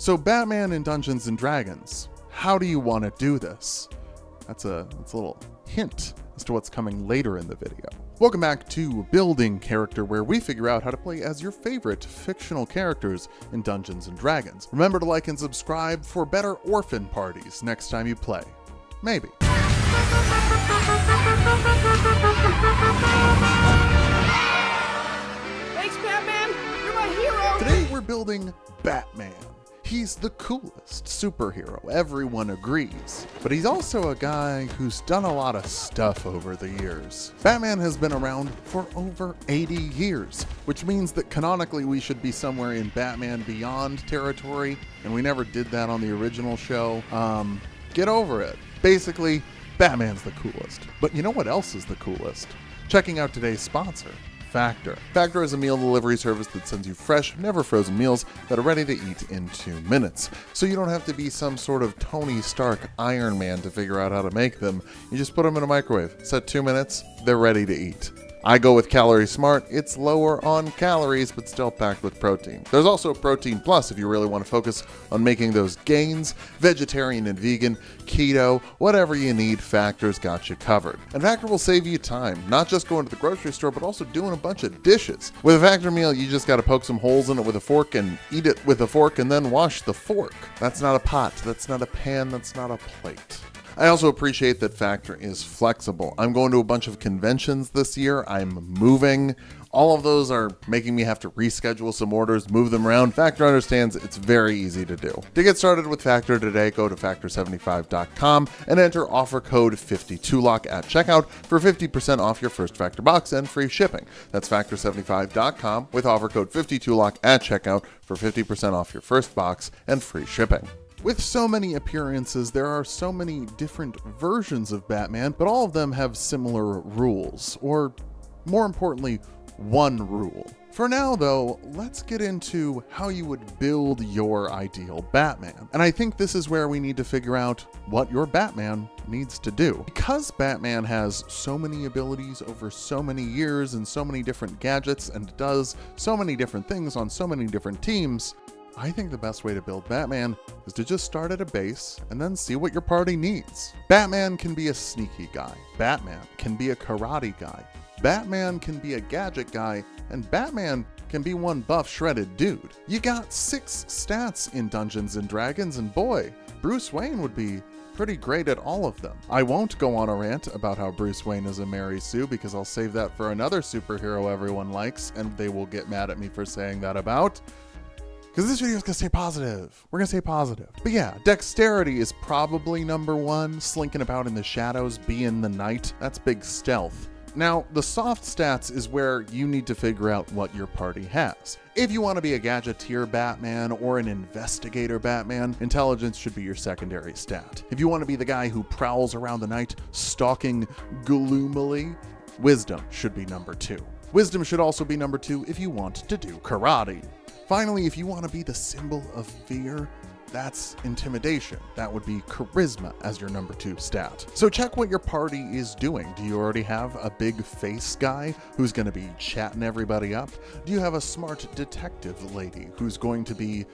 So Batman in Dungeons and Dragons, how do you want to do this? That's a little hint as to what's coming later in the video. Welcome back to Building Character, where we figure out how to play as your favorite fictional characters in Dungeons and Dragons. Remember to like and subscribe for better orphan parties next time you play. Maybe. Thanks, Batman! You're my hero! Today we're building Batman. He's the coolest superhero, everyone agrees. But he's also a guy who's done a lot of stuff over the years. Batman has been around for over 80 years, which means that canonically we should be somewhere in Batman Beyond territory, and we never did that on the original show. Get over it. Basically, Batman's the coolest. But you know what else is the coolest? Checking out today's sponsor, Factor. Factor is a meal delivery service that sends you fresh, never frozen meals that are ready to eat in 2 minutes. So you don't have to be some sort of Tony Stark Iron Man to figure out how to make them. You just put them in a microwave, set 2 minutes, they're ready to eat. I go with Calorie Smart. It's lower on calories, but still packed with protein. There's also Protein Plus if you really want to focus on making those gains. Vegetarian and vegan, keto, whatever you need, Factor's got you covered. And Factor will save you time, not just going to the grocery store, but also doing a bunch of dishes. With a Factor meal, you just got to poke some holes in it with a fork and eat it with a fork and then wash the fork. That's not a pot, that's not a pan, that's not a plate. I also appreciate that Factor is flexible. I'm going to a bunch of conventions this year. I'm moving. All of those are making me have to reschedule some orders, move them around. Factor understands it's very easy to do. To get started with Factor today, go to factor75.com and enter offer code 52Tulok at checkout for 50% off your first Factor box and free shipping. That's factor75.com with offer code 52Tulok at checkout for 50% off your first box and free shipping. With so many appearances, there are so many different versions of Batman, but all of them have similar rules, or more importantly, one rule. For now, though, let's get into how you would build your ideal Batman. And I think this is where we need to figure out what your Batman needs to do. Because Batman has so many abilities over so many years and so many different gadgets and does so many different things on so many different teams, I think the best way to build Batman is to just start at a base and then see what your party needs. Batman can be a sneaky guy. Batman can be a karate guy. Batman can be a gadget guy. And Batman can be one buff shredded dude. You got 6 stats in Dungeons and Dragons, and boy, Bruce Wayne would be pretty great at all of them. I won't go on a rant about how Bruce Wayne is a Mary Sue because I'll save that for another superhero everyone likes, and they will get mad at me for saying that about. Because this video is going to stay positive. We're going to stay positive. But yeah, dexterity is probably number 1. Slinking about in the shadows, being the knight. That's big stealth. Now, the soft stats is where you need to figure out what your party has. If you want to be a gadgeteer Batman or an investigator Batman, intelligence should be your secondary stat. If you want to be the guy who prowls around the night, stalking gloomily, wisdom should be number 2. Wisdom should also be number 2 if you want to do karate. Finally, if you want to be the symbol of fear, that's intimidation. That would be charisma as your number 2 stat. So check what your party is doing. Do you already have a big face guy who's going to be chatting everybody up? Do you have a smart detective lady who's going to be,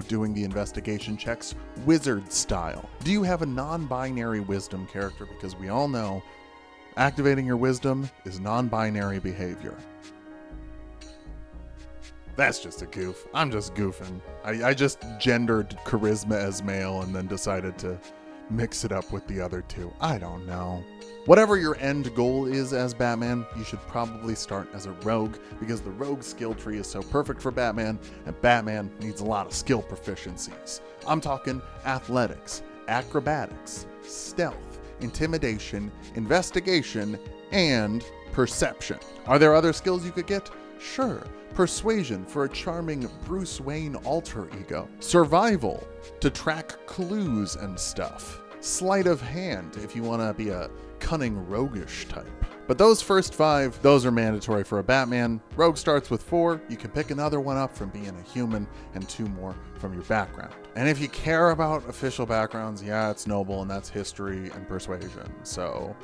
doing the investigation checks wizard style? Do you have a non-binary wisdom character? Because we all know activating your wisdom is non-binary behavior. That's just a goof. I'm just goofing. I just gendered charisma as male and then decided to mix it up with the other 2. I don't know. Whatever your end goal is as Batman, you should probably start as a rogue because the rogue skill tree is so perfect for Batman, and Batman needs a lot of skill proficiencies. I'm talking athletics, acrobatics, stealth, intimidation, investigation, and perception. Are there other skills you could get? Sure. Persuasion for a charming Bruce Wayne alter ego. Survival to track clues and stuff. Sleight of hand if you want to be a cunning roguish type. But those first 5, those are mandatory for a Batman. Rogue starts with 4. You can pick another one up from being a human and 2 more from your background. And if you care about official backgrounds, yeah, it's noble and that's history and persuasion. So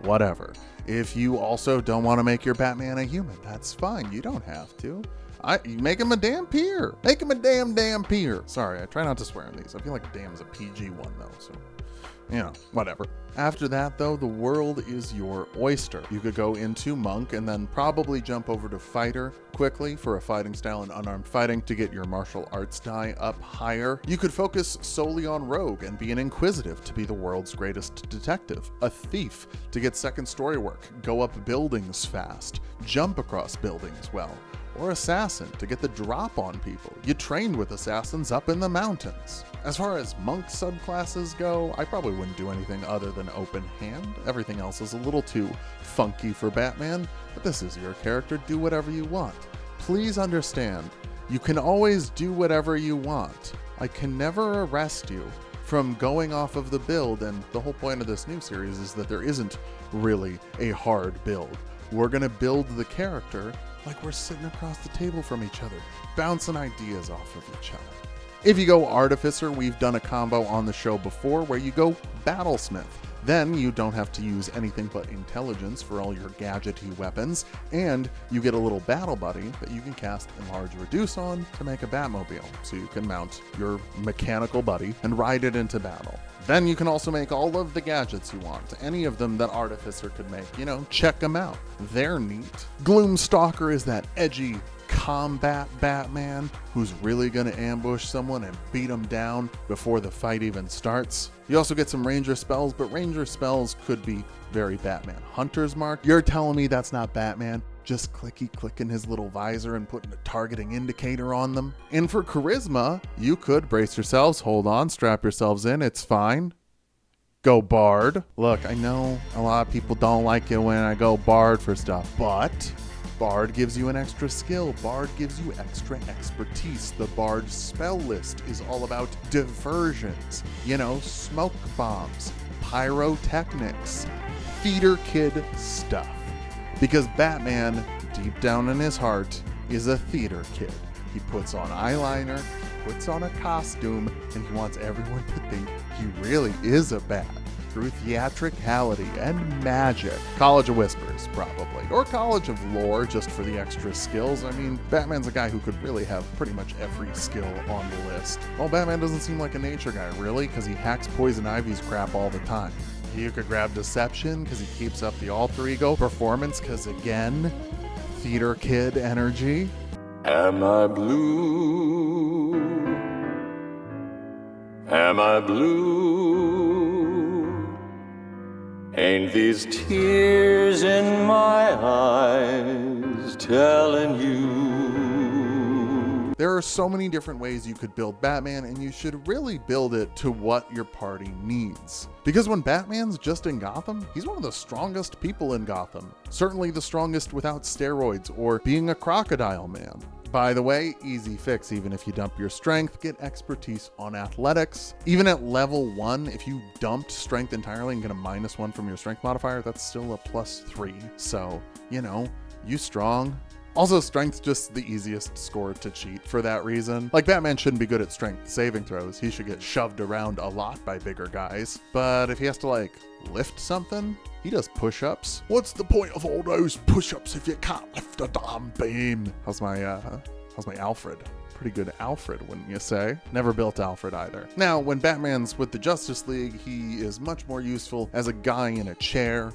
whatever. If you also don't want to make your Batman a human, that's fine. You don't have to. You make him a damn peer. Make him a damn peer. Sorry, I try not to swear in these. I feel like damn is a PG one though, so whatever. After that, though, the world is your oyster. You could go into monk and then probably jump over to fighter quickly for a fighting style and unarmed fighting to get your martial arts die up higher. You could focus solely on rogue and be an inquisitive to be the world's greatest detective, a thief to get second story work, go up buildings fast, jump across buildings well, or assassin to get the drop on people. You trained with assassins up in the mountains. As far as monk subclasses go, I probably wouldn't do anything other than open hand. Everything else is a little too funky for Batman, but this is your character, do whatever you want. Please understand, you can always do whatever you want. I can never arrest you from going off of the build, and the whole point of this new series is that there isn't really a hard build. We're gonna build the character like we're sitting across the table from each other, bouncing ideas off of each other. If you go Artificer, we've done a combo on the show before where you go Battlesmith. Then you don't have to use anything but intelligence for all your gadgety weapons, and you get a little battle buddy that you can cast Enlarge Reduce on to make a Batmobile, so you can mount your mechanical buddy and ride it into battle. Then you can also make all of the gadgets you want, any of them that Artificer could make. Check them out. They're neat. Gloomstalker is that edgy combat Batman who's really gonna ambush someone and beat them down before the fight even starts. You also get some ranger spells, but ranger spells could be very Batman. Hunter's Mark, you're telling me that's not Batman? Just clicking his little visor and putting a targeting indicator on them. And for charisma, you could brace yourselves, hold on, strap yourselves in, it's fine. Go Bard. Look, I know a lot of people don't like it when I go Bard for stuff, but Bard gives you an extra skill. Bard gives you extra expertise. The Bard spell list is all about diversions, smoke bombs, pyrotechnics, theater kid stuff. Because Batman, deep down in his heart, is a theater kid. He puts on eyeliner, puts on a costume, and he wants everyone to think he really is a bat. Through theatricality and magic. College of Whispers, probably. Or College of Lore, just for the extra skills. I mean, Batman's a guy who could really have pretty much every skill on the list. Well, Batman doesn't seem like a nature guy, really, because he hacks Poison Ivy's crap all the time. You could grab Deception, because he keeps up the alter ego. Performance, because again, theater kid energy. Am I blue? Am I blue? Ain't these tears in my eyes telling you? There are so many different ways you could build Batman, and you should really build it to what your party needs. Because when Batman's just in Gotham, he's one of the strongest people in Gotham. Certainly the strongest without steroids or being a crocodile man. By the way, easy fix even if you dump your strength, get expertise on athletics. Even at level 1, if you dumped strength entirely and get a -1 from your strength modifier, that's still a +3. So, you strong. Also, strength's just the easiest score to cheat for that reason. Like, Batman shouldn't be good at strength saving throws. He should get shoved around a lot by bigger guys. But if he has to, lift something, he does push-ups. What's the point of all those push-ups if you can't lift a damn beam? How's my Alfred? Pretty good Alfred, wouldn't you say? Never built Alfred either. Now, when Batman's with the Justice League, he is much more useful as a guy in a chair,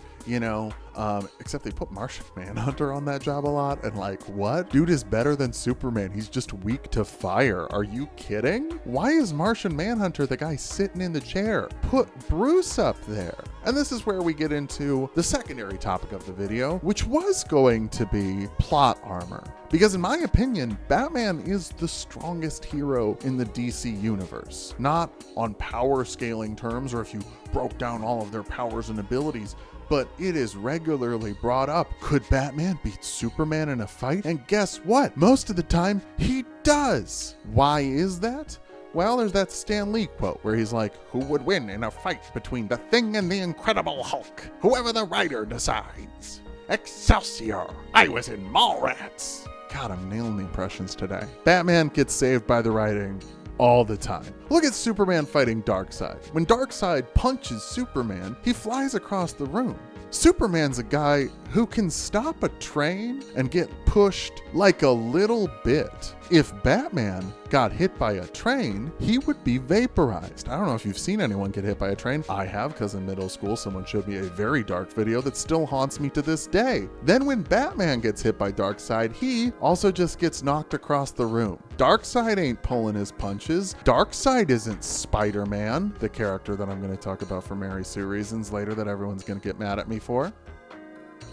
except they put Martian Manhunter on that job a lot, and what? Dude is better than Superman, he's just weak to fire. Are you kidding? Why is Martian Manhunter the guy sitting in the chair? Put Bruce up there. And this is where we get into the secondary topic of the video, which was going to be plot armor. Because in my opinion, Batman is the strongest hero in the DC universe. Not on power scaling terms, or if you broke down all of their powers and abilities, but it is regularly brought up. Could Batman beat Superman in a fight? And guess what? Most of the time, he does. Why is that? Well, there's that Stan Lee quote where he's like, who would win in a fight between the Thing and the Incredible Hulk? Whoever the writer decides. Excelsior! I was in Mallrats! God, I'm nailing the impressions today. Batman gets saved by the writing all the time. Look at Superman fighting Darkseid. When Darkseid punches Superman, he flies across the room. Superman's a guy who can stop a train and get pushed like a little bit. If Batman got hit by a train, he would be vaporized. I don't know if you've seen anyone get hit by a train. I have, because in middle school, someone showed me a very dark video that still haunts me to this day. Then when Batman gets hit by Darkseid, he also just gets knocked across the room. Darkseid ain't pulling his punches. Darkseid isn't Spider-Man, the character that I'm going to talk about for Mary Sue reasons later that everyone's going to get mad at me for.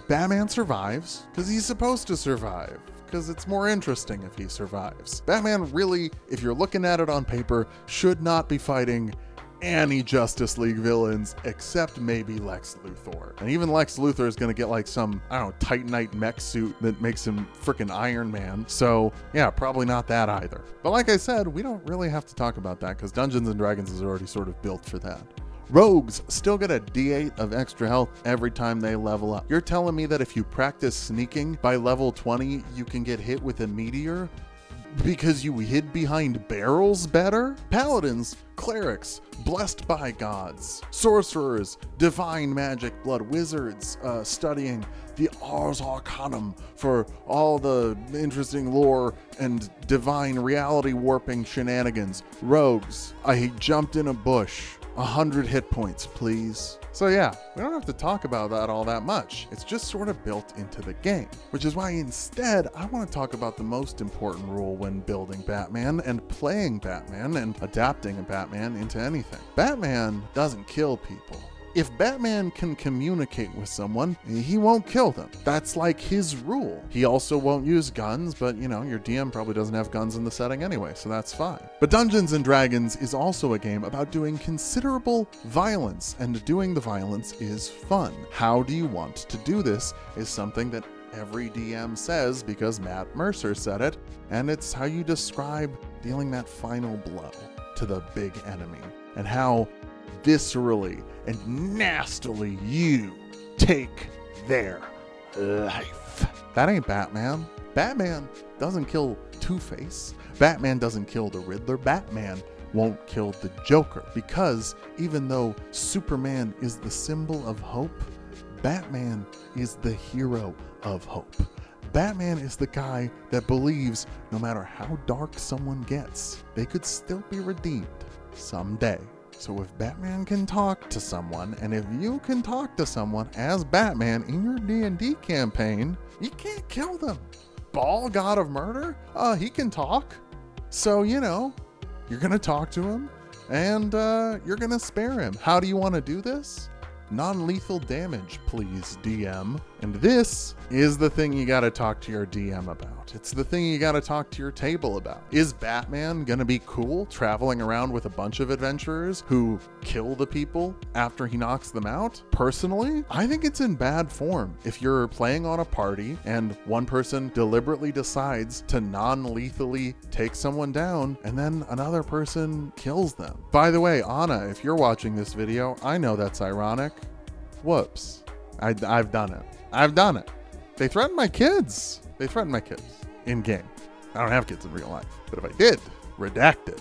Batman survives because he's supposed to survive, because it's more interesting if he survives. Batman really, if you're looking at it on paper, should not be fighting any Justice League villains except maybe Lex Luthor. And even Lex Luthor is going to get like some, I don't know, Titanite mech suit that makes him freaking Iron Man. So yeah, probably not that either. But like I said, we don't really have to talk about that because Dungeons & Dragons is already sort of built for that. Rogues still get a D8 of extra health every time they level up. You're telling me that if you practice sneaking by level 20, you can get hit with a meteor because you hid behind barrels better? Paladins, clerics, blessed by gods, sorcerers, divine magic blood wizards, studying the Ars Arcanum for all the interesting lore and divine reality warping shenanigans. Rogues, I jumped in a bush. 100 hit points, please. So yeah, we don't have to talk about that all that much. It's just sort of built into the game, which is why instead I want to talk about the most important rule when building Batman and playing Batman and adapting a Batman into anything. Batman doesn't kill people. If Batman can communicate with someone, he won't kill them. That's like his rule. He also won't use guns, but you know, your DM probably doesn't have guns in the setting anyway, so that's fine. But Dungeons & Dragons is also a game about doing considerable violence, and doing the violence is fun. How do you want to do this is something that every DM says because Matt Mercer said it, and it's how you describe dealing that final blow to the big enemy, and how viscerally and nastily you take their life. That ain't Batman. Batman doesn't kill Two-Face. Batman doesn't kill the Riddler. Batman won't kill the Joker, because even though Superman is the symbol of hope, Batman is the hero of hope. Batman is the guy that believes no matter how dark someone gets, they could still be redeemed someday. So if Batman can talk to someone, and if you can talk to someone as Batman in your D&D campaign, you can't kill them. Baal, god of murder? He can talk. So, you know, you're gonna talk to him, and you're gonna spare him. How do you want to do this? Non-lethal damage, please, DM. And this is the thing you gotta talk to your DM about. It's the thing you gotta talk to your table about. Is Batman gonna be cool traveling around with a bunch of adventurers who kill the people after he knocks them out? Personally, I think it's in bad form. If you're playing on a party and one person deliberately decides to non-lethally take someone down and then another person kills them. By the way, Anna, if you're watching this video, I know that's ironic. Whoops. I've done it. I've done it. They threatened my kids. They threatened my kids in game. I don't have kids in real life, but if I did, redacted.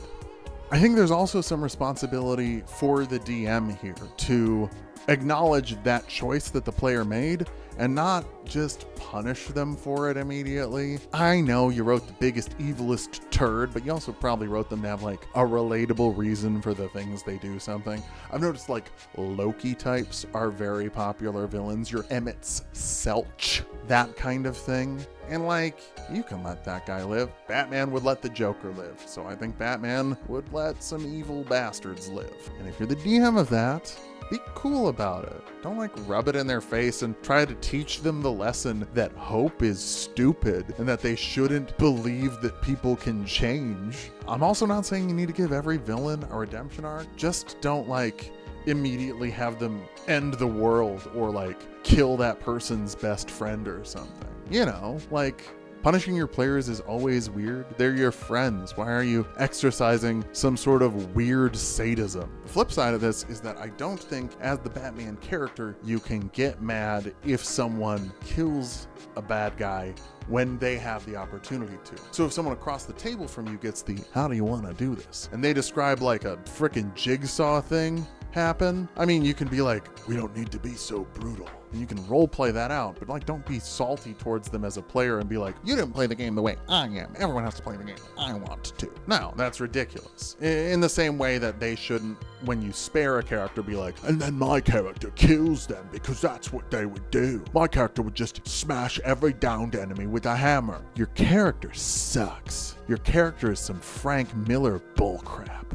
I think there's also some responsibility for the DM here to acknowledge that choice that the player made and not just punish them for it immediately. I know you wrote the biggest, evilest turd, but you also probably wrote them to have like a relatable reason for the things they do something. I've noticed like Loki types are very popular villains. Your Emmett's Selch, that kind of thing. And like, you can let that guy live. Batman would let the Joker live. So I think Batman would let some evil bastards live. And if you're the DM of that, be cool about it. Don't like rub it in their face and try to teach them the lesson that hope is stupid and that they shouldn't believe that people can change. I'm also not saying you need to give every villain a redemption arc. Just don't like immediately have them end the world or like kill that person's best friend or something. You know, like punishing your players is always weird. They're your friends. Why are you exercising some sort of weird sadism? The flip side of this is that I don't think as the Batman character, you can get mad if someone kills a bad guy when they have the opportunity to. So if someone across the table from you gets the, how do you want to do this? And they describe like a freaking jigsaw thing happen. I mean, you can be like, we don't need to be so brutal. and you can role play that out, but like, don't be salty towards them as a player and be like, you didn't play the game the way I am. Everyone has to play the game I want to. No, that's ridiculous. In the same way that they shouldn't, when you spare a character, be like, and then my character kills them because that's what they would do. My character would just smash every downed enemy with a hammer. Your character sucks. Your character is some Frank Miller bullcrap.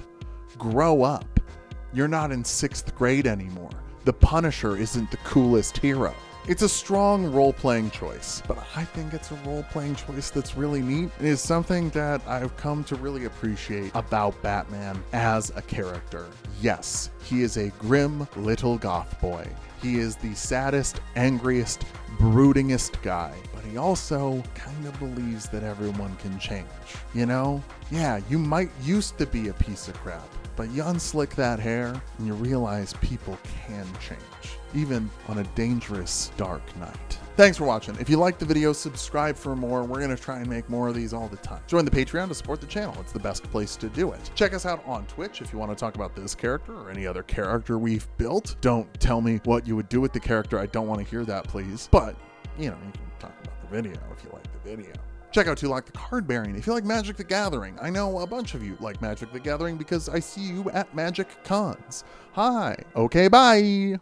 Grow up. You're not in 6th grade anymore. The Punisher isn't the coolest hero. It's a strong role-playing choice, but I think it's a role-playing choice that's really neat. It is something that I've come to really appreciate about Batman as a character. Yes, he is a grim little goth boy. He is the saddest, angriest, broodingest guy, but he also kind of believes that everyone can change. You know? Yeah, you might used to be a piece of crap, but you unslick that hair and you realize people can change, even on a dangerous, dark night. Thanks for watching. If you liked the video, subscribe for more. We're going to try and make more of these all the time. Join the Patreon to support the channel. It's the best place to do it. Check us out on Twitch if you want to talk about this character or any other character we've built. Don't tell me what you would do with the character. I don't want to hear that, please. But, you know, you can talk about the video if you like the video. Check out Tulok the Cardbarian if you like Magic the Gathering. I know a bunch of you like Magic the Gathering because I see you at Magic Cons. Hi. Okay, bye.